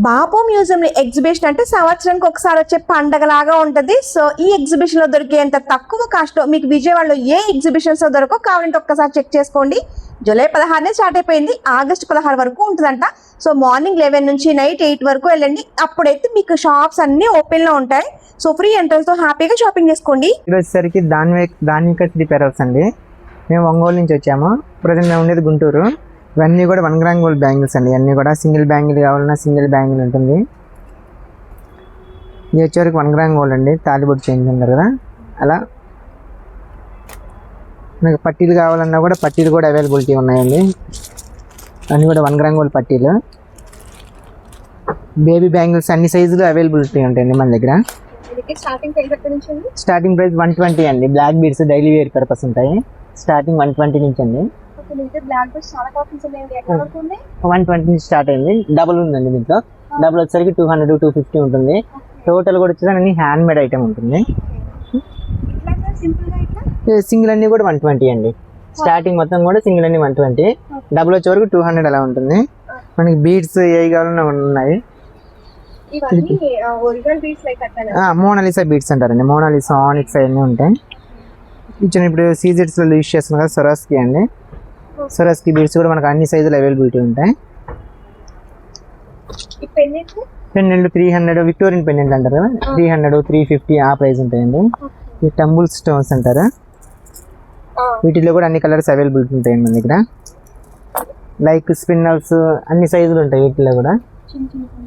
బాపు museum exhibition అంటే సంవత్సరానికి ఒకసారి వచ్చే పండగలాగా ఉంటది. సో ఈ ఎగ్జిబిషన్ లో దొరికేంత తక్కువ కాస్ట్ లో మీకు విజయవాడలో ఏ ఎగ్జిబిషన్స్ లో దొరకో కావాలంటే ఒక్కసారి చెక్ చేసుకోండి. జూలై 16 స్టార్ట్ అయిపోయింది, ఆగస్ట్ 16 వరకు ఉంటుందంట. సో మార్నింగ్ 11 నుంచి నైట్ 8 వరకు వెళ్ళండి. అప్పుడైతే మీకు షాప్స్ అన్ని ఓపెన్ లో ఉంటాయి. సో ఫ్రీ ఎంట్రన్స్ తో హ్యాపీగా షాపింగ్ చేసుకోండి. వచ్చేసరికి దాన్విక రిపేర్ హౌస్ అండి. మేము ఒంగోలు నుంచి వచ్చాము. ప్రజెంట్ మేము ఉండేది గుంటూరు. ఇవన్నీ కూడా 1 గ్రామ్ గోల్డ్ బ్యాంగిల్స్ అండి. అన్నీ కూడా సింగిల్ బ్యాంగిల్ కావాలన్నా సింగిల్ బ్యాంగిల్ ఉంటుంది. ఇది వచ్చేవరకు 1 గ్రామ్ గోల్డ్ అండి. తాలిబొట్టు చేయించుంటారు కదా అలా. మనకి పట్టీలు కావాలన్నా కూడా పట్టీలు కూడా అవైలబిలిటీ ఉన్నాయండి. అన్నీ కూడా 1 గ్రామ్ గోల్డ్ పట్టీలు. బేబీ బ్యాంగిల్స్ అన్ని సైజులు అవైలబిలిటీ ఉంటాయండి మన దగ్గర. స్టార్టింగ్ ప్రైస్ 120 అండి. Black beads daily wear purpose ఉంటాయి. స్టార్టింగ్ 120 నుంచి అండి. 120 నుంచి స్టార్ట్ అయింది. డబుల్ ఉందండి దీంట్లో. డబుల్ వచ్చేసరికి 200 250 ఉంటుంది. టోటల్ కూడా వచ్చేసరికి అన్ని హ్యాండ్ మేడ్ ఐటమ్ ఉంటుంది. సింగిల్ అన్ని కూడా 120 అండి. స్టార్టింగ్ మొత్తం కూడా సింగిల్ అన్ని 120. డబుల్ వచ్చే వరకు 200 అలా ఉంటుంది. మనకి బీడ్స్ ఏ కావాలన్నా ఉన్నాయి. మోనాలిసా బీడ్స్ అంటారండి. మోనాలిసా ఆనిక్స్ అవన్నీ ఉంటాయి. ఇప్పుడు సీజెట్స్ లో యూజ్ చేస్తున్నాం కదా సొరాస్కి అండి. సొరాస్కి బీడ్స్ కూడా మనకు అన్ని సైజులు అవైలబిలిటీ ఉంటాయి. పెండెంట్ 300 విక్టోరియన్ పెండెంట్ అంటారు కదా, 300 350 ఆ ప్రైస్ ఉంటాయండి. ఈ టంబుల్ స్టోన్స్ అంటారా, వీటిలో కూడా అన్ని కలర్స్ అవైలబిలిటీ ఉంటాయండి మన దగ్గర. లైక్ స్పిన్నర్స్ అన్ని సైజులు ఉంటాయి వీటిలో కూడా.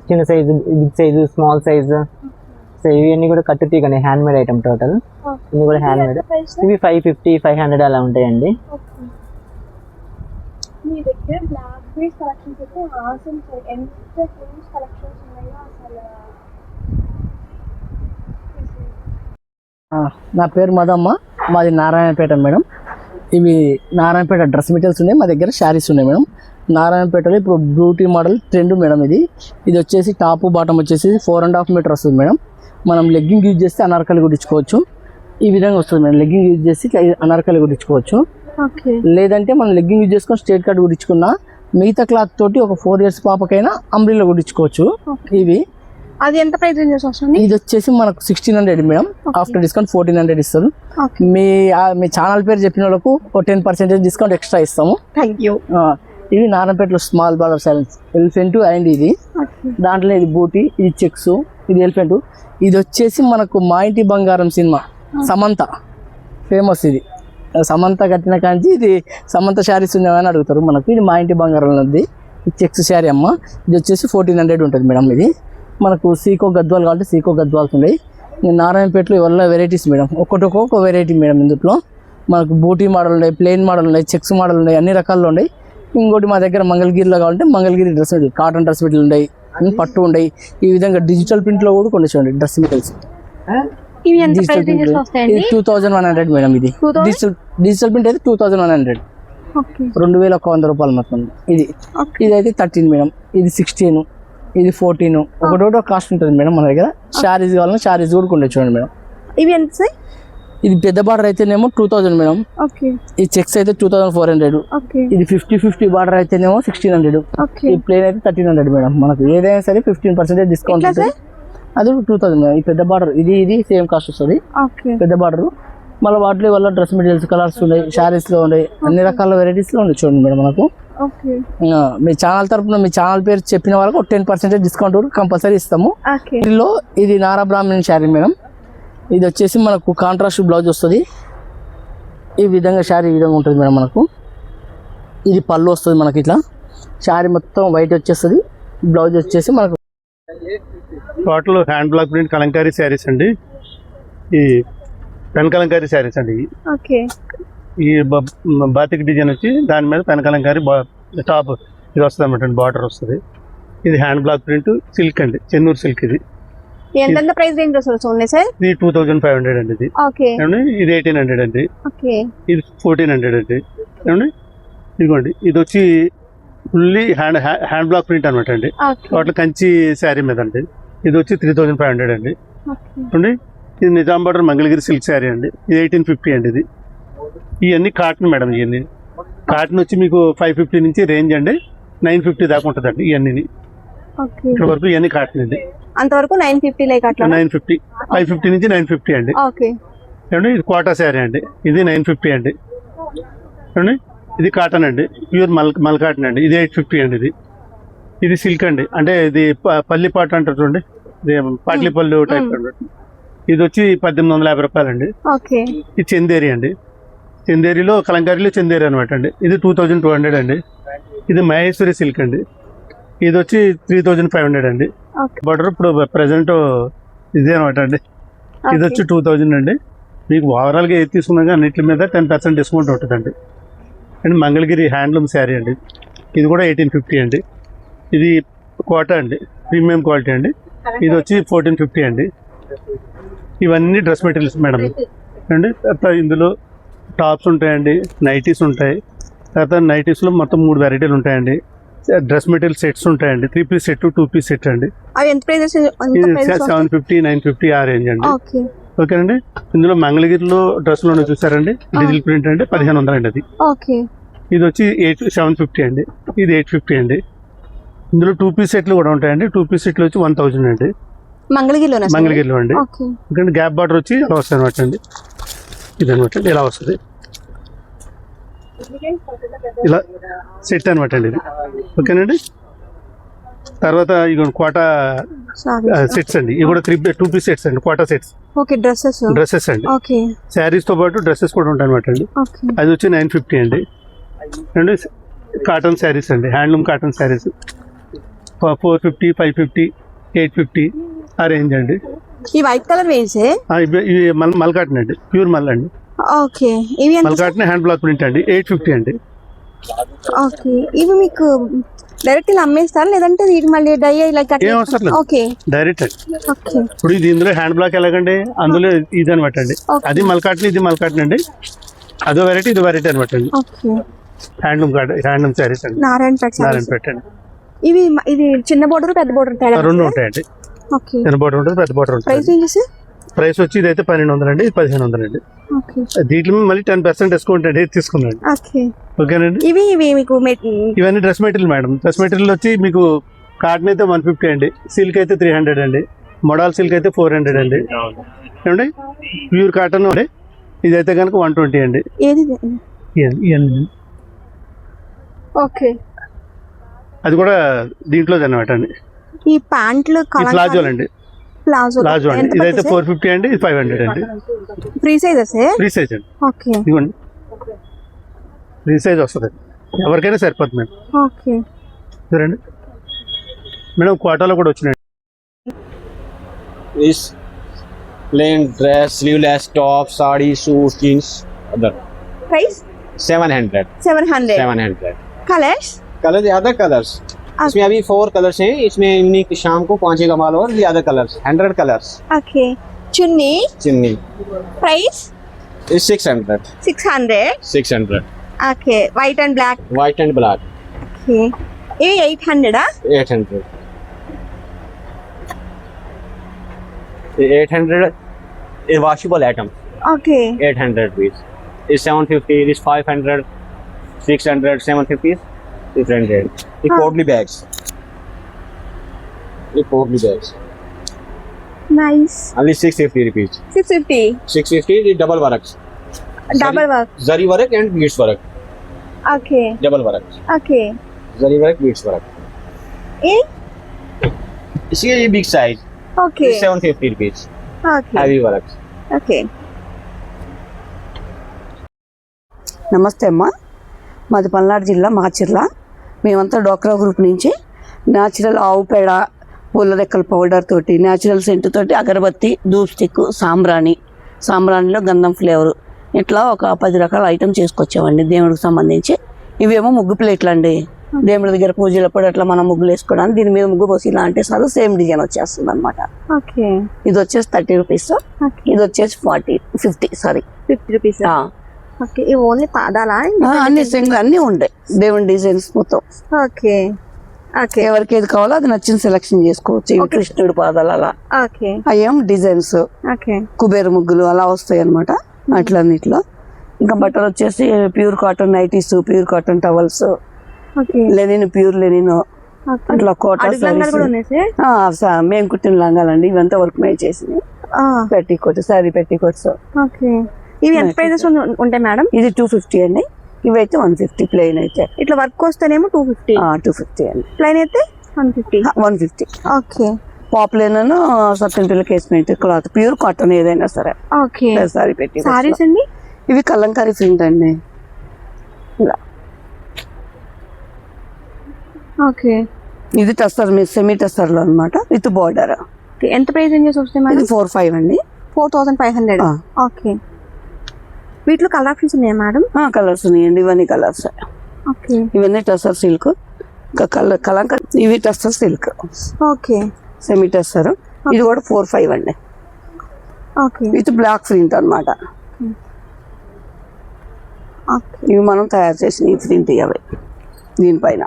చిన్న size, big size, small size. So ఇవన్నీ కూడా కట్టుతీగనే హ్యాండ్ మేడ్ ఐటమ్. టోటల్ ఇవి కూడా హ్యాండ్ మేడ్. ఇవి 550 500 అలా ఉంటాయండి. నా పేరు మదమ్మ, మాది నారాయణపేట మేడం. ఇవి నారాయణపేట డ్రెస్ మెటీరియల్స్ ఉన్నాయి, మా దగ్గర శారీస్ ఉన్నాయి మేడం. నారాయణపేటలో ఇప్పుడు బ్యూటీ మోడల్ ట్రెండ్ మేడం. ఇది వచ్చేసి టాప్ బాటమ్ వచ్చేసి 4.5 మీటర్ వస్తుంది మేడం. మనం లెగ్గింగ్ యూజ్ చేస్తే అనార్కలి కుట్టించుకోవచ్చు. ఈ విధంగా వస్తుంది మేడం. లెగ్గింగ్ యూజ్ చేసి అనార్కలి కుట్టించుకోవచ్చు. లేదంటే మనం లెగ్గింగ్ యూజ్ చేసుకొని స్ట్రేట్ కట్ కుట్టించుకున్నా మిగతా క్లాత్ తోటి ఒక 4 years పాపకైనా అంబ్రిల్లా కుట్టించుకోవచ్చు. ఇవి అది ఎంత ప్రైస్ రేంజ్ వస్తుంది? ఇది వచ్చేసి మనకు 1600 మేడం. ఆఫ్టర్ డిస్కౌంట్ 1400 ఇస్తారు. మీ ఛానల్ పేరు చెప్పిన వాళ్ళకు 10% డిస్కౌంట్ ఎక్స్ట్రా ఇస్తాము. Thank you. ఇవి నారాయణపేటలో small border silence elephant and ఇది దాంట్లో ఇది బూటీ, ఇది చెక్స్, ఇది ఎలిఫెంట్. ఇది వచ్చేసి మనకు మా ఇంటి బంగారం సినిమా సమంత ఫేమస్. ఇది సమంత కట్టిన కాంచి ఇది సమంత శారీస్ ఉన్నాయని అడుగుతారు మనకు. ఇది మా ఇంటి బంగారం ఉంది. ఇది చెక్స్ శారీ అమ్మ. ఇది వచ్చేసి 1400 ఉంటుంది మేడం. ఇది మనకు సీకో గద్వాలు కావాలంటే సీకో గద్వాల్స్ ఉన్నాయి. నారాయణపేటలో ఇవల్ల వెరైటీస్ మేడం. ఒక్కొక్క వెరైటీ మేడం. ఇందులో మనకు బూటీ మోడల్ ఉన్నాయి, ప్లెయిన్ మోడల్ ఉన్నాయి, చెక్స్ మోడల్ ఉన్నాయి, అన్ని రకాల్లో ఉన్నాయి. ఇంకోటి మా దగ్గర మంగళగిరిలో కావాలంటే Mangalagiri dress material, cotton dress material ఉన్నాయి, పట్టు ఉన్నాయి. ఈ విధంగా డిజిటల్ ప్రింట్లో కూడా కొన్ని చూడండి డ్రెస్ మెటీరియల్స్. ఇది 2100 మేడం. ఇది డిజిటల్ ప్రింట్ అయితే 2100, 2100 రూపాయలు మొత్తం. ఇది అయితే 13 మేడం. ఇది 16, ఇది 14. ఒకటో కాస్ట్ ఉంటుంది మేడం మన దగ్గర. శారీస్ కావాలన్నా శారీస్ కూడా కొన్ని చూడండి మేడం. ఇవి ఎంత? ఇది పెద్ద బార్డర్ అయితేనేమో 2000 మేడం. ఈ చెక్స్ అయితే 2400. ఇది 50-50 బార్డర్ అయితేనేమో 1600. ఈ ప్లేన్ అయితే 1300 మేడం. మనకు ఏదైనా సరే 15% డిస్కౌంట్ ఉంటుంది. అది 2000 మేడం. ఈ పెద్ద బార్డర్ ఇది సేమ్ కాస్ట్ వస్తుంది. పెద్ద బార్డర్. మళ్ళీ వాటిలో వల్ల డ్రెస్ మెటీరియల్స్ కలర్స్ ఉన్నాయి, శారీస్ లో ఉన్నాయి, అన్ని రకాల వెరైటీస్ లో ఉన్నాయి చూడండి మేడం. మనకు మీ ఛానల్ తరఫున మీ ఛానల్ పేరు చెప్పిన వాళ్ళకి 10% డిస్కౌంట్ కంపల్సరీ ఇస్తాము. ఇది నారా బ్రాహ్మణ్ శారీ మేడం. ఇది వచ్చేసి మనకు కాంట్రాస్ట్ బ్లౌజ్ వస్తుంది. ఈ విధంగా శారీ ఈ విధంగా ఉంటుంది మేడం. మనకు ఇది పళ్ళు వస్తుంది. మనకి ఇట్లా శారీ మొత్తం వైట్ వచ్చేస్తుంది. బ్లౌజ్ వచ్చేసి మనకు total hand black print Kalamkari saris అండి. ఈ పెన్ కలంకారీ శారీస్ అండి. ఈ బాతిక్ డిజైన్ వచ్చి దాని మీద పెన్ కలంకారీ టాప్ ఇది వస్తుంది అన్నమాట. బార్డర్ వస్తుంది. ఇది హ్యాండ్ బ్లాక్ ప్రింట్ సిల్క్ అండి, చెన్నూరు సిల్క్. ఇది ఎంత ప్రైస్ రేంజ్ వస్తుంది సార్? ఇది 2500 అండి. ఇది ఇది 1800 అండి. ఇది 1400 అండి. ఇదిగోండి, ఇది వచ్చి ఫుల్లీ హ్యాండ్ బ్లాక్ ప్రింట్ అనమాట అండి. టోటల్ కంచి శారీ మీద అండి. ఇది వచ్చి 3500 అండి. ఇది నిజాం బార్డర్ మంగళగిరి సిల్క్ శారీ అండి. ఇది 1850 అండి. ఇది ఇవన్నీ కాటన్ మేడం. ఇవన్నీ కాటన్ వచ్చి మీకు 550 నుంచి రేంజ్ అండి 950 దాకా ఉంటుందండి ఇవన్నీ. ఓకే ఇక్కడ వరకు ఇవన్నీ కాటన్ అండి. అంతవరకు 950 లైక్ అట్లా 950, 550 నుంచి 950 అండి. ఓకే ఏమండి ఇది కోటా శారీ అండి, ఇది 950 అండి. ఏమండి ఇది కాటన్ అండి, ప్యూర్ మల్ కాటన్ అండి, ఇది 850 అండి. ఇది సిల్క్ అండి, అంటే ఇది పల్లి పాట అంటారు చూడండి, ఇది పాట్లీ పళ్ళు టైప్ అండి. ఇది వచ్చి 1850 రూపాయలండి. ఓకే ఇది చందేరి అండి, చందేరిలో కలంకారీలో చందేరి అనమాట అండి. ఇది 2200 అండి. ఇది మహేశ్వరి సిల్క్ అండి, ఇది వచ్చి 3500 అండి. బటర్ ఇప్పుడు ప్రెసెంట్ ఇదే అనమాట అండి. ఇది వచ్చి 2000 అండి. మీకు ఓవరాల్గా ఏది తీసుకున్నా కానీ అన్నింటి మీద 10% డిస్కౌంట్ ఉంటుందండి. అండ్ మంగళగిరి హ్యాండ్లూమ్ శారీ అండి, ఇది కూడా 1850 అండి. ఇది కోటా అండి, ప్రీమియం క్వాలిటీ అండి. ఇది వచ్చి 1450 అండి. ఇవన్నీ డ్రెస్ మెటీరియల్స్ మేడం అండి. తర్వాత ఇందులో టాప్స్ ఉంటాయండి, నైటీస్ ఉంటాయి. తర్వాత నైటీస్లో మొత్తం 3 వెరైటీలు ఉంటాయండి. డ్రెస్ మెటీరియల్ సెట్స్ ఉంటాయండి, 3 పీస్ సెట్, 2 పీస్ సెట్ అండి. అవి ఎంత ప్రైజెస్? ఇది 750, 950 ఆ రేంజ్ అండి. ఓకే ఓకేనండి. ఇందులో మంగళగిరిలో డ్రెస్లోనే చూసారండి, డిజిటల్ ప్రింట్ అండి, 1500 అండి అది. ఓకే ఇది వచ్చి 750 అండి, ఇది 850 అండి. ఇందులో 2 పీస్ సెట్లు కూడా ఉంటాయండి. 2 పీస్ సెట్లు వచ్చి 1000 అండి, మంగళగిరిలో అండి. ఎందుకంటే గ్యాప్ బార్డర్ వచ్చి ఇలా వస్తుంది అనమాట అండి. ఇది అనమాట అండి, ఇలా వస్తుంది, ఇలా సెట్ అనమాట అండి ఇది. ఓకేనండి. తర్వాత ఇక కోటా సెట్స్ అండి, ఇవి కూడా 2 పీస్ సెట్స్ అండి, కోటా సెట్స్. ఓకే డ్రెస్సెస్ అండి, శారీస్ తో పాటు డ్రెస్సెస్ కూడా ఉంటాయి అనమాట అండి. అది వచ్చి 950 అండి. అండ్ కాటన్ శారీస్ అండి, హ్యాండ్లూమ్ కాటన్ శారీస్ 450, 550, 850 ఆ రేంజ్ అండి. ఈ వైట్ కలర్ వేసే ఇవి మల్ కాటన్ అండి, ప్యూర్ మల్ అండి. ఓకే ఇవి మల్ కాటన్ హ్యాండ్ బ్లాక్ ప్రింట్ అండి, 850 అండి. ఓకే ఇవి మీకు డైరెక్ట్ ఇలా అమ్మేస్తారా లేదంటే ఇది మళ్ళీ డై లైక్ ఏం అవసరం లేదు, ఓకే డైరెక్ట్ అండి. ఓకే ఇప్పుడు ఇది ఇందులో హ్యాండ్ బ్లాక్ ఎలాగండి, అందులో ఇది అనమాట అండి. అది మల్ కాటన్, ఇది మల్ కాటన్ అండి. అదో వెరైటీ, ఇది వెరైటీ అనమాట అండి. ఓకే హ్యాండ్లూమ్ శారీస్ అండి, నారాయణపేట అండి. ఇవి ఇది చిన్న బోర్డర్ పెద్ద బోర్డర్ తేడా 2 ఉంటాయండి. ఓకే చిన్న బోర్డర్ ఉంటుంది, పెద్ద బోర్డర్ ఉంటుంది. ప్రైస్ ఏంటి? ప్రైస్ వచ్చి ఇదైతే 1200 అండి, ఇది 1500 అండి. ఓకే దీంట్లో మళ్ళీ 10% డిస్కౌంట్ అండి తీసుకున్నాండి. ఓకే ఓకేనండి. ఇవి మీకు ఇవన్నీ dress material madam. Dress material వచ్చి మీకు కాటన్ అయితే 150 అండి, సిల్క్ అయితే 300 అండి, మోడల్ సిల్క్ అయితే 400 అండి. ఏమండి ప్యూర్ కాటన్ అండి, ఇదైతే కనుక 120 అండి. ఏది? ఓకే అది కూడా దీంట్లో అనమాట అండి. ఈ ప్యాంట్లు ప్లాజోలు అండి, ప్లాజో అండి. ఇదైతే 450 అండి, ఇది 500 అండి. ఫ్రీ సైజెస్ అండి. ఓకే ఇదిగోండి ఫ్రీ సైజ్ వస్తుంది, ఎవరికైనా సరిపోతుంది మేడం. ఓకే చూడండి మేడం, కోటాలో కూడా వచ్చినాయి. Is plain dress, sleeveless top, sari, suit, jeans, other. Price 700. 700 colours Color the other colors. इसमें अभी 4 कलर्स हैं. इसमें यूनिक शाम को 5 का माल और the other colors 100 colors. Okay చున్నీ चिन्नी price is 600. 600 okay white and black. White and black okay ఇవి 800 800. The 800 is washable item. Okay 800 rupees. Is 750. Is 500, 600, 750. Different rate. The portly bags. Nice. Only 650 rupees. 650 650 the double work. Double work. Zari work and beads work. Okay Double work. Okay Zari work, beads work. ఏ इसकी ये big size. Okay 750 rupees. Okay Heavy work. Okay నమస్తే అమ్మ, మాది పల్నాడు జిల్లా మాచిర్ల. మేమంతా డోక్రా group నుంచి natural ఆవు పేడ, పూల రెక్కల పౌడర్ తోటి, న్యాచురల్ సెంట్ తోటి అగరబత్తి, ధూప్ స్టిక్, సాంబ్రాణిలో గంధం ఫ్లేవరు, ఇట్లా ఒక 10 రకాల ఐటమ్ చేసుకొచ్చామండి దేవుడికి సంబంధించి. ఇవేమో ముగ్గు ప్లేట్లు అండి, దేవుడి దగ్గర పూజలప్పుడు అట్లా మనం ముగ్గులు వేసుకోవడానికి. దీని మీద ముగ్గు పోసి ఇలా అంటే సార్ సేమ్ డిజైన్ వచ్చేస్తుంది అనమాట. ఓకే ఇది వచ్చేసి 30 రూపీస్, ఇది వచ్చేసి 50 రూపీస్. ఓకే ఇవి ఓన్లీ పాదాలా? అన్ని సింగిల్ అన్ని ఉంటాయి, దేవుని డిజైన్స్ మొత్తం. ఓకే ఓకే ఎవరికి ఏది కావాలో అది నచ్చిన సెలెక్షన్ చేసుకోవచ్చు. ఇవి కృష్ణుడి పాదాలు అలా, ఓకే అయ్యేం డిజైన్స్, ఓకే కుబేర ముగ్గులు అలా వస్తాయి అనమాట. అట్లన్నిట్లో ఇంకా బట్టలు వచ్చేసి pure cotton nighties, pure cotton towels, okay Lenin, pure linen, అట్లా కోట అడుగు లంగాలు కూడా ఉన్నాయి సార్ మేము కుట్టిన లంగాలండి ఇవంతా వర్క్ మేడ్ చేసింది పెట్టికోట్స్ సారీ పెట్టికోట్స్. ఓకే, ఇవి ఎంత ప్రైజెస్ ఉంటాయి మేడం? ఇది 250 అండి, ఇవైతే 150 ప్లెయిన్ అయితే. ఇట్లా వర్క్ వస్తేనేమో 250. 250 అండి, ప్లెయిన్ అయితే 150. 150. ఓకే పాపులర్ సత్యం పిల్లకి వేసినట్టు క్లాత్ ప్యూర్ కాటన్ ఏదైనా సరే. ఓకే, సారీ పెట్టి సారీస్ అండి ఇవి కలంకారీ ప్రింట్ అండి ఇలా. ఓకే, ఇది టస్సర్ సెమీ టస్సర్ లో అనమాట విత్ బార్డర్. ఎంత ప్రైస్ రేంజెస్ వస్తాయి మేడం? ఇది 4,500 అండి. 4,500. ఓకే, వీటిలో కలర్ ఆప్షన్స్ ఉన్నాయా మేడం? కలర్స్ ఉన్నాయండి, ఇవన్నీ కలర్స్. ఓకే, ఇవన్నీ టస్సర్ సిల్క్, కలంకారీ ఇవి tussar silk. Okay, semi tussar. ఇది కూడా 4,500 అండి. ఓకే, విత్ బ్లాక్ ప్రింట్ అనమాట. ఇవి మనం తయారు చేసిన ఈ ప్రింట్ అవి దీనిపైన.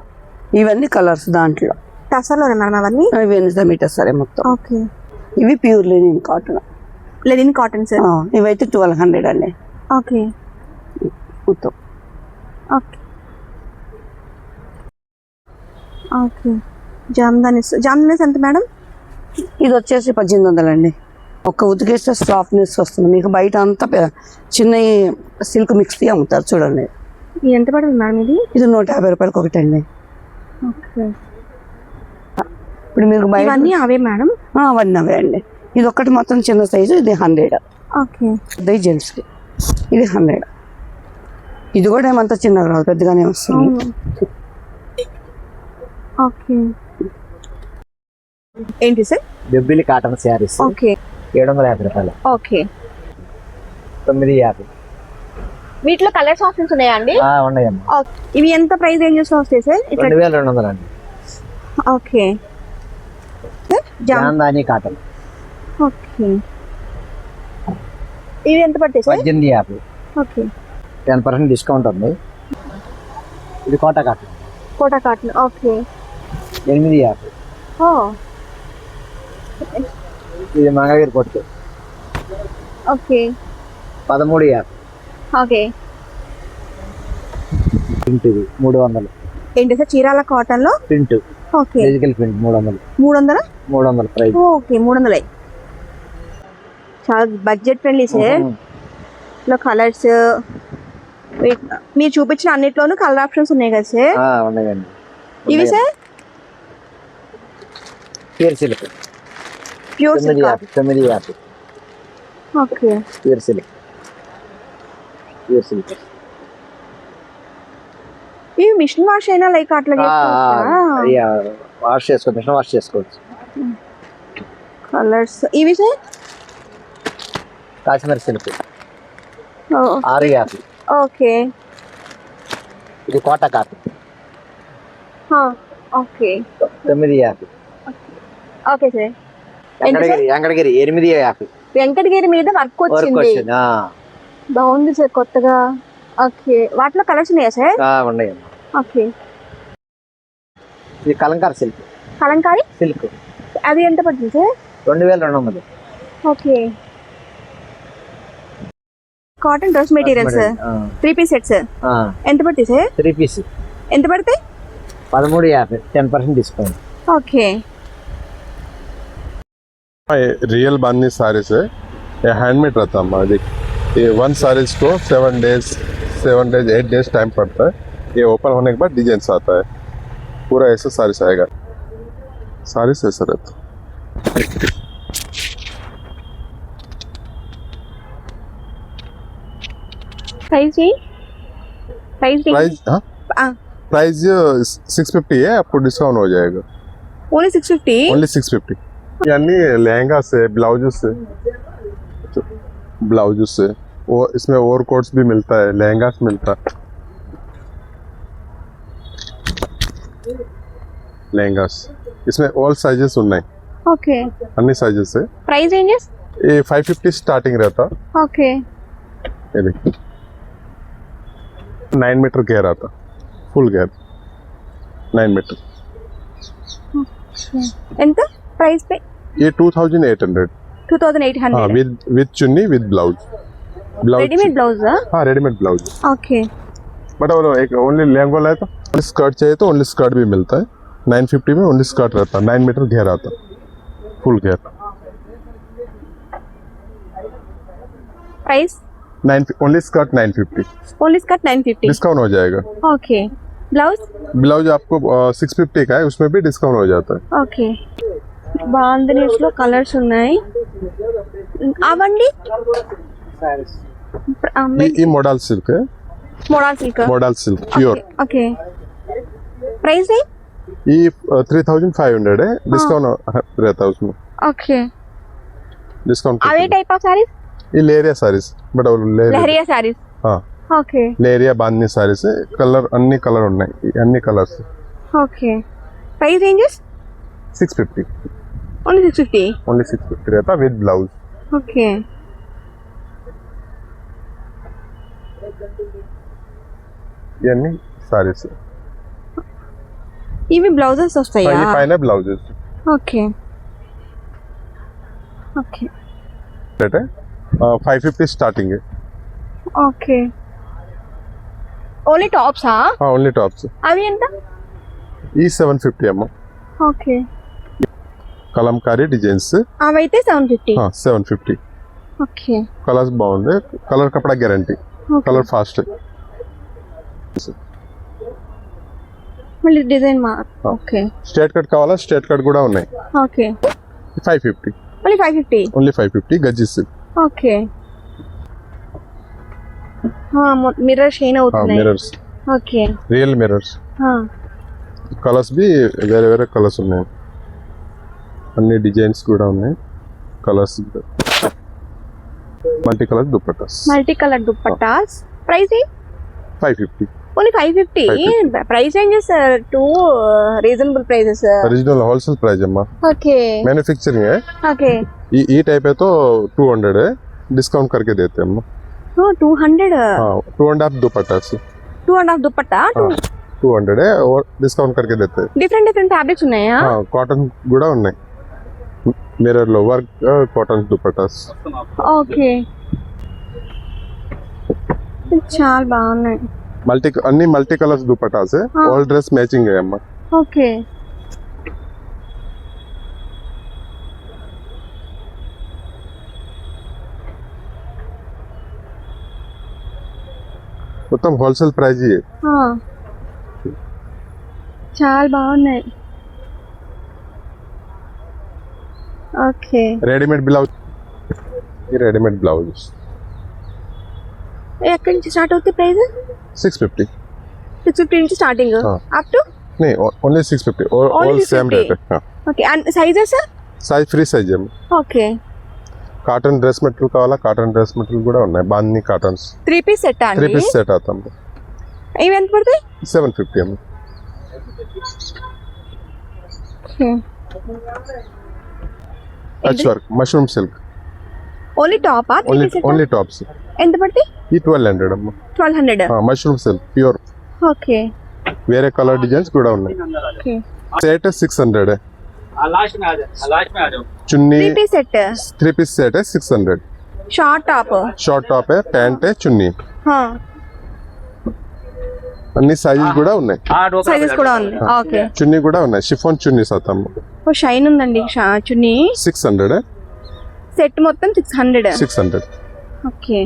ఇవన్నీ కలర్స్ దాంట్లో టసర్లోనే మేడం అవన్నీ? ఇవన్నీ సెమీ టస్సరే మొత్తం. ఓకే, ఇవి pure linen cotton. Linen cotton sir. ఇవైతే 1,200 అండి ఓకే మొత్తం. ఓకే ఓకే, జామ్దానిస్ ఎంత మేడం? ఇది వచ్చేసి 1,800 అండి. ఒక్క ఉతికేస్తే సాఫ్ట్నెస్ వస్తుంది మీకు. బయట అంతా చిన్న సిల్క్ మిక్స్ అమ్ముతారు చూడండి. ఎంత పడుతుంది మేడం ఇది? ఇది 150 రూపాయలకి ఒకటి అండి. ఓకే, ఇప్పుడు మీకు బయట ఇవన్నీ అవే మేడం? అవన్నీ అవే అండి. ఇది ఒకటి మొత్తం చిన్న సైజు, ఇది 100. ఓకే, ఇది జెంట్స్కి, ఇది 100. ఇది కూడా ఏమంత చిన్నగా రాదు, పెద్దగానే వస్తుంది. ఓకే, ఏంటి సార్? బెబ్బిలి కాటన్ శారీస్ ఓకే 750 రూపాయలు. ఓకే, 950. వీటిలో కలర్స్ ఆప్షన్స్ ఉన్నాయా అండి? ఉన్నాయమ్మా. ఇవి ఎంత ప్రైస్ రేంజెస్ లో వస్తాయి సార్? 2,200 అండి. ఓకే, జాందాని కాటన్ ఓకే, ఇవి ఎంత పడతాయి సార్? 1850. ఓకే, 10% డిస్కౌంట్ ఉంది. ఇది Kota cotton Kota cotton. Okay 850. ఓ, ఇది మంగళగిరి పొట్టు ఓకే 1350. ఓకే, ప్రింట్ ఇది 300. ఏంటి సార్? చీరాల కాటన్ లో print okay physical print 300. 300 price. Okay 300. చాలా బడ్జెట్ ఫ్రెండ్లీ సార్. లో కలర్స్ మీరు చూపించిన అన్నిట్లోనూ కలర్ ఆప్షన్స్ ఉన్నాయి కదా సార్? ఉన్నాయండి. ఇవి sir pure silk pure silk. 950. Okay, pure silk. ఇవి మిషన్ వాష్ అయినా లైక్ అట్లా చేసుకోవచ్చా? వాష్ చేసుకోవచ్చు, మిషన్ వాష్ చేసుకోవచ్చు. కలర్స్ ఇవి సార్? కాశ్మీర్ సిల్క్ 650. ఓకే, ఇది Kota cotton okay 950. Okay sir. Venkatagiri 850. Venkatagiri మీద వర్క్ వచ్చింది, బాగుంది సార్ కొత్తగా. ఓకే, వాటిలో కలర్స్ ఉన్నాయా సార్? ఉన్నాయమ్మా. ఓకే, ఇది కలంకారీ సిల్క్. కలంకారీ సిల్క్ అది ఎంత పడుతుంది sir? 2200. Okay, cotton dress materials 3 piece sets ఎంత పడుతుంది సార్? 3 పీస్ ఎంత పడతాయి? 1350. 10% discount. Okay, real bandhani saris है, ये हैंडमेड रहता है हमारा. ये 1 साड़ीज को 7 डेज 8 डेज टाइम पड़ता है. ये ओपन होने के बाद डिजाइन आता है. पूरा ऐसा साड़ीज आएगा. साड़ीज ऐसा रहता है. प्राइस 650 है. आपको डिस्काउंट हो जाएगा. ओनली 650. ओनली 650. यानी लहंगा से ब्लाउज से वो इसमें ओवर कोट्स भी मिलता है, लहंगा मिलता है. लहंगास इसमें ऑल साइजेस ఉన్నాయి. ओके, अन्य साइजेस है. प्राइस रेंजेस ये 550 स्टार्टिंग रहता. ओके, ये देखिए 9 मीटर घेर आता, फुल घेर 9 मीटर. ఎంత ప్రైస్ पे? ये 2800. 2800. हाँ, विद चुन्नी विद ब्लाउज. Readymade blouse? हाँ, रेडीमेड ब्लाउज. ओके, बट वो एक ओनली लहंगा लाए तो स्कर्ट चाहिए तो ओनली स्कर्ट भी मिलता है. 950 में ओनली स्कर्ट रहता, 9 मीटर घेर आता, फुल घेर। Price 9 only skirt 950, only skirt 950. Discount हो जाएगा। ఓకే. బ్లౌజ్ ब्लाउज आपको 650 का है, उसमें भी डिस्काउंट हो जाता है। ఓకే. బాందినీస్ లో కలర్స్ ఉన్నాయి. అవండి ये मॉडल सिल्क है, model silk. Model silk pure. Okay. Price ये 3500 है, डिस्काउंट रहता है उसमें, okay. Discount. Away type of saris ये लेरिया सारीस, बट లహరియా సారీస్. हाँ ఓకే. లేరియా బాందిని సారీస్, కలర్ అన్ని కలర్ ఉన్నాయి, అన్ని colours. Okay. Price ranges 650, only 650. Only 650 रहता विद ब्लाउज। ఓకే. ये అన్ని సారీస్, ఇవి బ్లౌజెస్ వస్తాయా? పైన blouses okay. Okay. Rate 550 starting है। ఓకే. ఓన్లీ టాప్సా? Only tops. అవి ఎంత? ఈ 750 అమ్మ। ఓకే. కలంకారీ డిజైన్స్ అవైతే 750. 750। ఓకే. కలర్స్ బాగుంది, కలర్ కపడా గ్యారంటీ, కలర్ ఫాస్ట్। మళ్ళీ డిజైన్ ఓకే. స్ట్రేట్ కట్ కావాలా, స్ట్రేట్ కట్ కూడా ఉన్నాయి। ఓకే. 550, ఓన్లీ 550. ఓన్లీ 550 గజ్జిస్। ఓకే. మిర్రర్ షైన్ అవుతున్నాయి. Mirrors, okay. Real mirrors. ఆ, కలర్స్ బి వేరే వేరే కలర్స్ ఉన్నాయి, అన్ని డిజైన్స్ కూడా ఉన్నాయి, colours multi colour dupattas. Multi colour dupattas. Price 550, only 550. 550. Price ranges too reasonable prices. Original wholesale price अम्मा, ఓకే. मैन्युफैक्चरिंग है। ఓకే. ये टाइप है तो 200 है, डिस्काउंट करके देते हैं अम्मा। 200. हाँ 2.5 दुपट्टा से 2.5 దుపట్టా. 200 है और डिस्काउंट करके देते हैं। డిఫరెంట్ డిఫరెంట్ ఫ్యాబ్రిక్స్ ఉన్నాయా? हाँ कॉटन కూడా ఉన్నాయి, मिरर లో వర్క్ कॉटन दुपट्टास। ఓకే. చాలా బాగున్నాయి. मल्टी అన్ని మల్టీ కలర్స్ दुपट्टास है, ऑल ड्रेस मैचिंग है अम्मा। ఓకే. మొత్తం హోల్సేల్ ప్రైస్ ये ఆ, చాలా బాగున్నాయి. ఓకే. रेडीमेड ब्लाउज, ये रेडीमेड ब्लाउज ఎక్కడి నుంచి స్టార్ట్ అవుతుంది ప్రైస్? 650। 650 నుంచి స్టార్టింగ్ हाँ। అప్ టు नहीं ओनली 650, और Only ऑल सेम 650. रेट है। हाँ okay. And sizes? Size free size है। ఓకే. కాటన్ డ్రెస్ మెటీరియల్ కావాలా, కాటన్ డ్రెస్ మెటీరియల్ కూడా ఉన్నాయి, బాందిని కాటన్స్। 3 పీస్ సెట్ 3 అండి? పీస్ సెట్ आता है, ఇవి ఎంత పడతాయి? 750 अम्मा। Okay. Touch work mushroom silk, only టాపా? 3 పీస్ సెట్ ओनली टॉप्स। ఎంత పడతాయి? ये 1200 అమ్మ। 1200. हाँ मशरूम सिल्क प्योर, ఓకే. వేరే కలర్ డిజైన్స్ కూడా ఉన్నాయి। ఓకే. सेट 600 है, लास्ट में आ जाओ। चुन्नी 3 పీస్ సెట్ 3 पीस सेट है 600। Short top. షార్ట్ టాప్ है, पैंट है, चुन्नी, హా, అన్ని సైజెస్ కూడా ఉన్నాయి, సైజెస్ కూడా ఉంది. ఓకే. చున్నీ కూడా ఉన్నాయి, షిఫాన్ చున్నీ సాతమ్మ। ఓ షైన్ ఉందండి చున్నీ. 600 है, సెట్ మొత్తం 600. 600। ఓకే.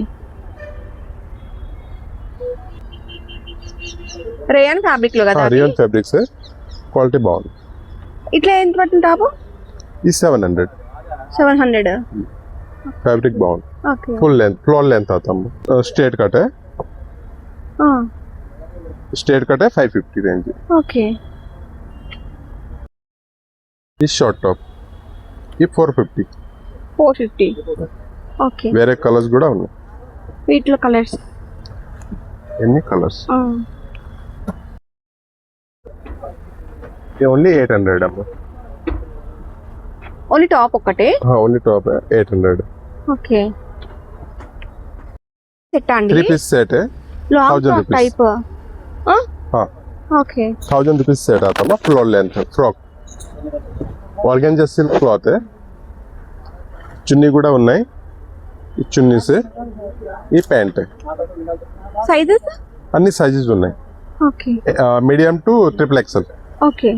రేయన్ ఫ్యాబ్రిక్ లో కదా? रियल फैब्रिक्स है, क्वालिटी బాగుంది। ఇట్లా ఎంత పడుతుంది టాప్? ఈ 700, 700. फैब्रिक బాగుంది, okay. Full length floor length आता है। स्ट्रेट कट है, स्ट्रेट कट है 550 रेंज। ఓకే. ये शॉर्ट टॉप, ये 450। 450. ఓకే. వేరే కలర్స్ కూడా ఉన్నాయి, వీటిలో కలర్స్ ఎన్ని కలర్స్। ये ओनली 800 अम्मा। ఓన్లీ టాప్ ఒకటే? हाँ ओनली टॉप है 800। ఓకే. సెట్ అండి? 3 पीस सेट है, లాంగ్ 1000 ఫ్రాక్ rupees। టైప్? हाँ ఓకే. 1000 रुपीज सेट आता है, फ्लोर लेंथ है, फ्रॉक ऑर्गेंजा सिल्क क्लॉथ है। चुन्नी కూడా ఉన్నాయి, ఈ చున్నీ से ఈ ప్యాంట్ है, సైజెస్ అన్ని సైజెస్ ఉన్నాయి, okay. Medium to triple XL। Okay.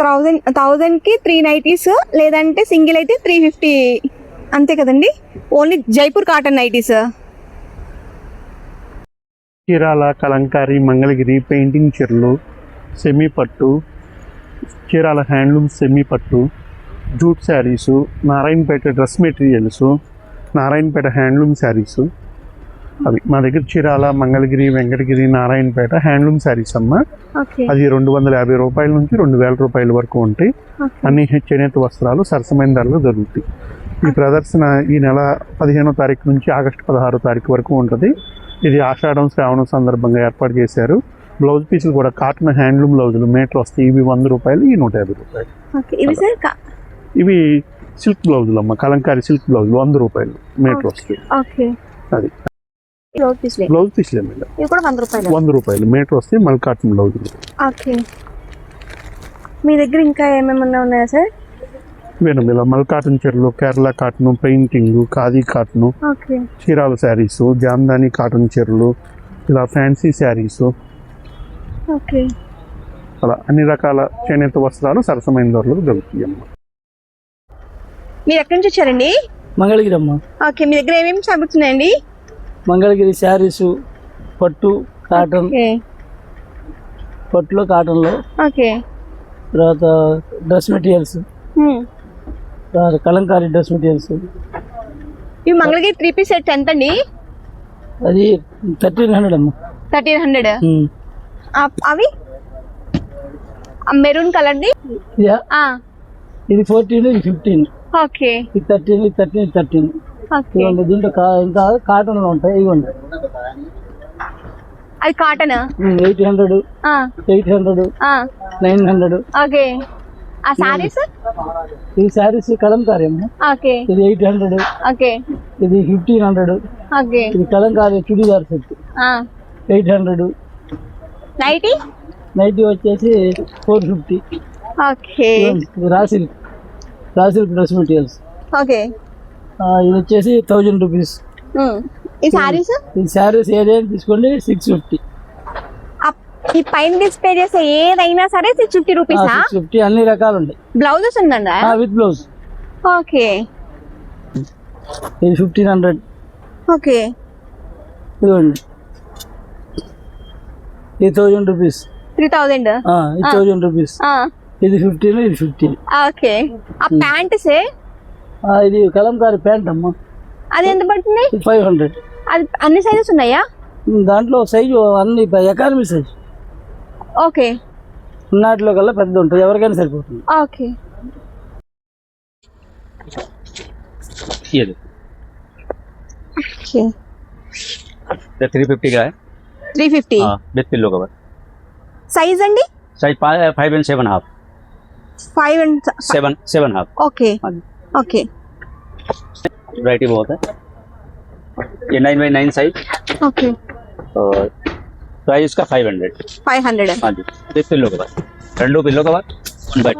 1000కి 3 నైటీస్, లేదంటే సింగిల్ అయితే 350 అంతే కదండి. Only Jaipur cotton nighties. Chirala, Kalamkari, Mangalagiri painting చీరలు, సెమీ పట్టు, చీరాల హ్యాండ్లూమ్ సెమీ పట్టు, jute saris, Narayanpet dress materials, Narayanpet handloom saris, అవి మా దగ్గర చీరాల, మంగళగిరి, వెంకటగిరి, నారాయణపేట హ్యాండ్లూమ్ శారీస్ అమ్మ. అది 250 రూపాయల నుంచి 2000 రూపాయల వరకు ఉంటాయి. అన్ని చేనేత వస్త్రాలు సరసమైన ధరలో దొరుకుతాయి. ఈ ప్రదర్శన ఈ నెల 15వ తారీఖు నుంచి ఆగస్టు 16వ తారీఖు వరకు ఉంటుంది. ఇది ఆషాఢం, శ్రావణం సందర్భంగా ఏర్పాటు చేశారు. బ్లౌజ్ పీసులు కూడా కాటన్ హ్యాండ్లూమ్ బ్లౌజులు మీటర్ వస్తాయి. ఇవి 100 రూపాయలు, ఈ 150 రూపాయలు. ఇవి సిల్క్ బ్లౌజులు అమ్మ, కలంకారీ సిల్క్ బ్లౌజులు 100 రూపాయలు మీటర్ వస్తాయి. అది బ్లౌజ్ పీసులే మేడం, 100 రూపాయలు మీటర్ వస్తాయి. మళ్ళీ కాటన్ బ్లౌజులు. మీ దగ్గర ఇంకా ఏమేమి ఉన్నాయా సార్? ఇలా మల్ కాటన్ చీరలు, Kerala cotton, painting, khadi cotton, Chirala saris, Jamdani cotton చీరలు, ఇలా ఫ్యాన్సీ శారీస్, అలా అన్ని రకాల చేనేత వస్త్రాలు సరసమైన ధరలకు దొరుకుతాయి అమ్మ. మీరు ఎక్కడి నుంచి వచ్చారండి? మంగళగిరి అమ్మ. ఓకే, మీ దగ్గర ఏమేమి ఫ్యాబ్రిక్స్ ఉన్నాయండి? మంగళగిరి శారీస్, పట్టు, కాటన్, పట్టులో కాటన్లో, తర్వాత dress materials, Kalamkari dress materials. ఈ మంగళగిరి 3 పీస్ సెట్ ఎంత అండి? అది 1300 అమ్మ. 1300. అవి మెరూన్ కలర్ ది ఇది 14, ఇది 15. ఓకే, ఇది 13, ఇది 13, ఇది 13. ఇవ్వండి, దీంట్లో ఇంకా కాటన్ లో ఉంటాయి. ఇవ్వండి, అది కాటన్ 800, 800, 900. ఓకే, ఆ సారీస్? ఈ సారీస్ కలంకారీ అమ్మ. ఓకే, ఇది 800. ఓకే, ఇది 1500. ఓకే, ఇది Kalamkari churidar set 800. Nighty? Nighty వచ్చేసి 450. ఓకే, ఇది రాసిల్క్ డ్రెస్ మెటీరియల్స్. ఓకే, ఇది వచ్చేసి 1000 రూపీస్. ఈ సారీస్? ఈ సారీస్ ఏదైనా తీసుకోండి 650. ఈ పైన డిస్ప్లే చేసే ఏదైనా సరే 650 రూపీస్. 650 అన్ని రకాలు ఉంటాయి. బ్లౌజెస్ ఉందండి? With blouse. ఓకే, ఇది 1500. ఓకే, ఇదిగోండి, ఇది 1000 రూపీస్. 3000. ఇది 1000 రూపీస్. ఇది 15, ఇది 15. ఓకే, ఆ ప్యాంట్స్? ఇది కలంకారీ ప్యాంట్ అమ్మ. అది ఎంత పడుతుంది? 500. అది అన్ని సైజెస్ ఉన్నాయా? దాంట్లో సైజు అన్ని ఎకానమీ సైజ్. ఓకే, ఉన్నట్లో కల్లా పెద్ద ఉంటుంది, ఎవరికైనా సరిపోతుంది. ఓకే, ये देखो 350 का है. 350 विथ पिल्लो कवर. साइज अंडी? Size 5 and 7.5. 5 and 7.5. Okay, okay, variety बहुत है. ये 9x9 साइज. ओके, और प्राइस इसका 500. 500. हाँ जी, with pillow cover. 2 pillow cover, 1 bed.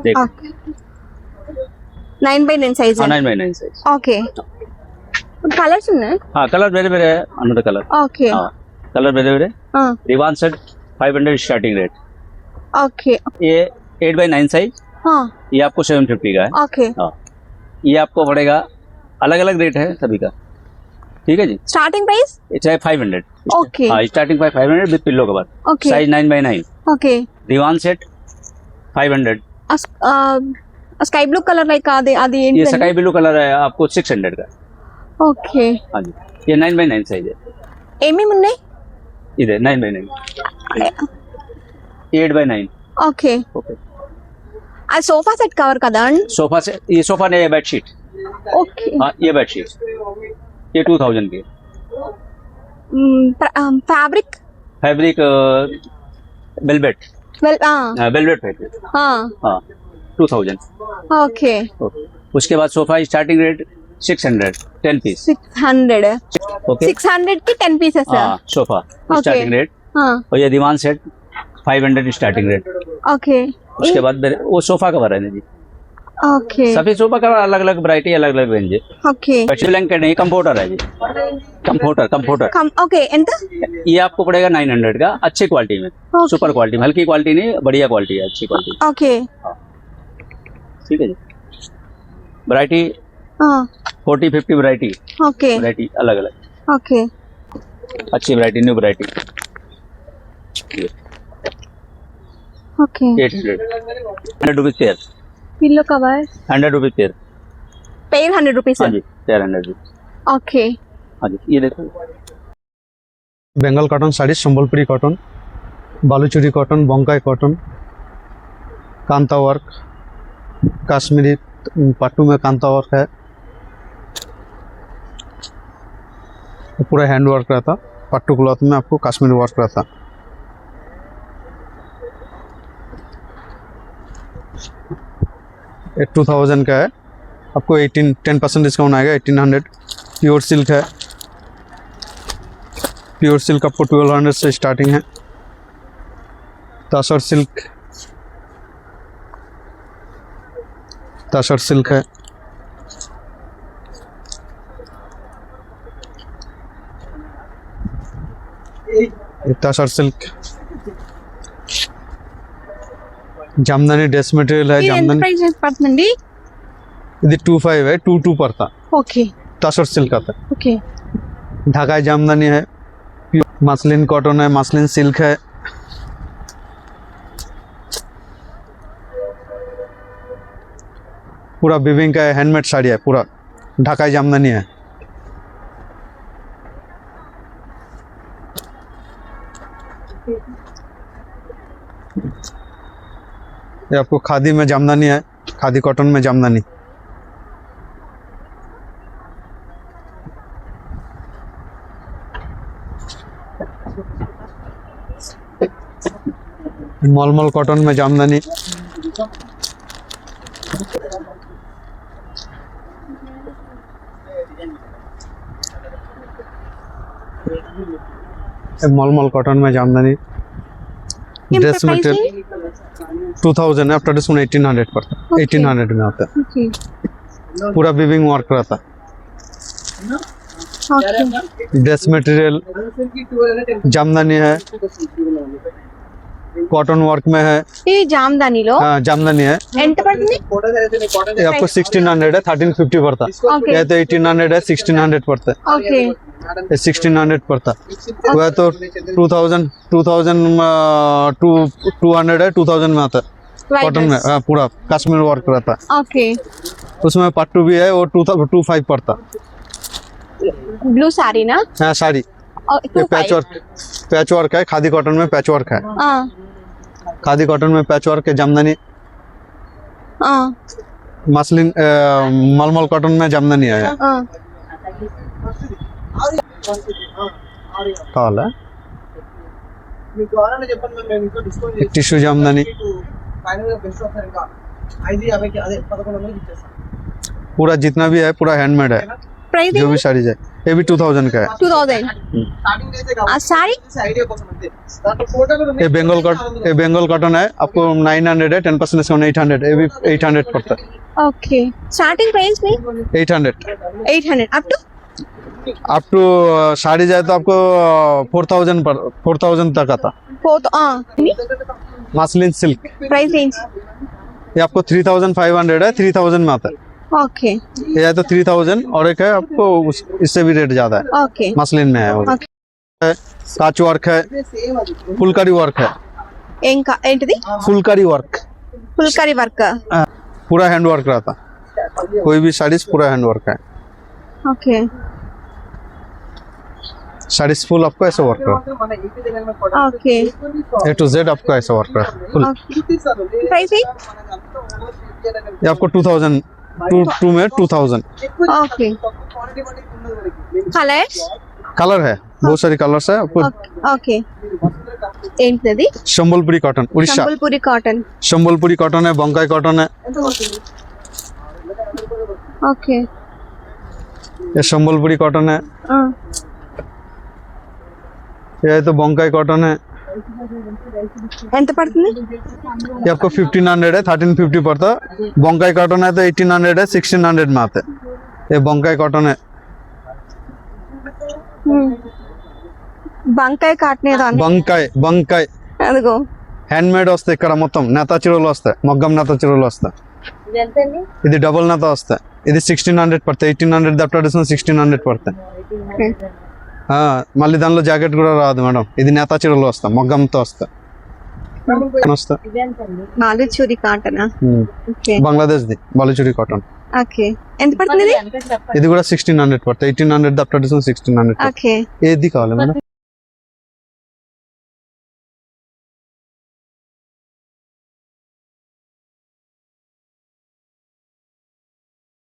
देखो 9x9 size. 9x9 size. Okay, colours ఉన్నాయి? कलर वेरे वेरे है. Another colour. ओके, कलर वेरे वेरे. रिवान सेट 500 स्टार्टिंग रेट. ओके, ये 8x9 साइज. ये आपको 750 का है. ओके, ये आपको पड़ेगा, अलग अलग रेट है सभी का. ठीक है जी. Starting price? चाहे 500. Okay, starting price 500 with pillow cover. Okay, size 9x9. Okay, रिवान set 500. Sky blue colour like అది ये स्काई ब्लू कलर है आपको 600 का. ఓకే, हाँ जी, ये 9x9 साइज है. ఏమేమి ఉన్నాయి? इधर 9x9. 8x9. Okay, okay. ఆ సోఫా సెట్ కవర్ కదా? सोफा से ये सोफा नहीं है, बेडशीट. ఓకే, हाँ ये बेडशीट, ये 2000 की. Fabric? Fabric velvet. Velvet fabric. हाँ 2000. ओके, उसके बाद sofa starting rate 600, 10 piece. 600. Okay, 600 की 10 पीसेस. हाँ सोफा स्टार्टिंग रेट. और ये दीवान सेट 500 स्टार्टिंग रेट. ओके, उसके बाद वो सोफा कवर है जी. ఓకే सभी सोफा का अलग अलग वैरायटी अलग अलग रेंज है। ఓకే ब्लैंकेट नहीं, कंफर्टर है जी, कंफर्टर ఓకే ఎంత ये आपको पड़ेगा 900 का, अच्छी क्वालिटी में, सुपर क्वालिटी में, हल्की क्वालिटी नहीं, बढ़िया क्वालिटी है, अच्छी क्वालिटी। ఓకే ठीक है जी, वैरायटी 40-50 वैरायटी ఓకే अलग अलग, ఓకే अच्छी variety, new variety. Okay 100 rupees pair, pillow cover 100 rupees pair. Pair 100 rupees हाँ जी, पेयर 100 रुपीज। ओके हाँ जी, ये देखो Bengal cotton sari, Sambalpuri cotton, Baluchari cotton, Bomkai cotton, kantha work, Kashmiri पट्टू में कांता वर्क है, पूरा हैंड वर्क रहता। पट्टू क्लॉथ में आपको कश्मीरी वर्क रहता। ये 2000 का है, आपको 10% डिस्काउंट आएगा, 1800। प्योर सिल्क है, प्योर सिल्क आपको 1200 से स्टार्टिंग है। तसर सिल्क है, तसर सिल्क। जामदानी ड्रेस मटेरियल है, ఇది ఎంత जामदानी ప్రైస్ పడుతుందండి ఇది 25 है, 22 पड़ता। ఓకే तसर सिल्क आता है। ఓకే ढाकाई जामदानी है, मसलिन कॉटन है, मसलिन सिल्क है, पूरा विविंग का है, हैंडमेड साड़ी है, पूरा ढाकाई जामदानी है। ये आपको खादी में जामदानी है, खादी कॉटन में जामदानी। मलमल कॉटन में जामदानी। मलमल कॉटन में जामदानी। ड्रेस मटेरियल 2000 है, आफ्टर डिस्काउंट 1800 पड़ता है। 1800 में आता है, ఓకే पूरा विविंग वर्क रहता है। ఓకే ड्रेस मटेरियल जामदानी है, कॉटन वर्क में है। ఇది జామ్దానిలో हाँ, जामदानी है। ఎంత పడుతుంది ये आपको 1600 है, 1350 पड़ता है। ఓకే ये तो 1800 है, 1600 पड़ता है। ఓకే ये 1600 पड़ता है। वह तो 200 है, 2000 में आता है। कॉटन में हाँ, पूरा कश्मीर वर्क रहता है। ఓకే उसमें पट्टू भी है, वो 25 पड़ता। ब्लू साड़ी ना हाँ, साड़ी ये पैच वर्क है, खादी कॉटन में पैच वर्क है। खादी कॉटन में पैच वर्क है, जामदानी। मसलिन मलमल कॉटन में जामदानी है। काला टिश्यू जामदानी, पूरा जितना भी है पूरा हैंडमेड है। प्राइस जो भी साड़ी है ये भी 2000 का है। 2000 साड़ी ये बेंगल कॉटन है, आपको 900 है, 10% डिस्काउंट 800। ये भी 800 पड़ता है। ओके स्टार्टिंग प्राइस में 800 800 अप टू साड़ी जाए तो आपको 4000 तक आता। मसलिन सिल्क प्राइस रेंज ये आपको 3500 है, 3000 में आता है। ओके ये है तो 3000, और एक है आपको इससे भी रेट ज्यादा है, ओके मसलिन में है। वो काच वर्क है, फुलकारी वर्क है, ఇంకా ఏంటిది फुलकारी वर्क, ఫుల్కరీ వర్క్ पूरा हैंड वर्क रहता। कोई भी साड़ी पूरा हैंड वर्क है। ఓకే साड़ी फुल आपको ऐसा वर्क है, ఓకే A to Z आपको ऐसा वर्क है फुल। प्राइस ये आपको 2000 टू में 2000 ओके कलर्स कलर है, बहुत सारी कलर्स है आपको। ఓకే ఏంటిది Sambalpuri cotton, Orissa Sambalpuri cotton Sambalpuri cotton है, बंकाई कॉटन है। ఓకే ये संबलपुरी कॉटन है, ये तो बंकाई कॉटन है। ఎంత పడుతుంది? ये आपको 1500 है, 1350 पड़ता है। बोंकाई कॉटन है तो 1800 है, 1600 में आते हैं। ये बोंकाई कॉटन है। బంకాయ కాటనే దాన్ని బంకాయ్ అదిగో హ్యాండ్ మేడ్ వస్తాయి ఇక్కడ మొత్తం నేత చిరులు వస్తాయి, మొగ్గం నేత చిరులు వస్తాయి. ఇది డబుల్ నేత వస్తాయి. ఇది 1600 పడతాయి, 1800 దప్టా 1600 పడతాయి. మళ్ళీ దానిలో జాకెట్ కూడా రాదు మేడం. ఇది నేత చిరులు వస్తాయి, మొగ్గంతో వస్తాయి. బాలుచూరి కాటనా? బంగ్లాదేశ్ ది బాలుచూరి కాటన్. ఓకే, ఎంత పడుతుంది? ఇది కూడా 1600 పడతాయి, 1800 దప్టా 1600. ఓకే, ఏది కావాలి మేడం?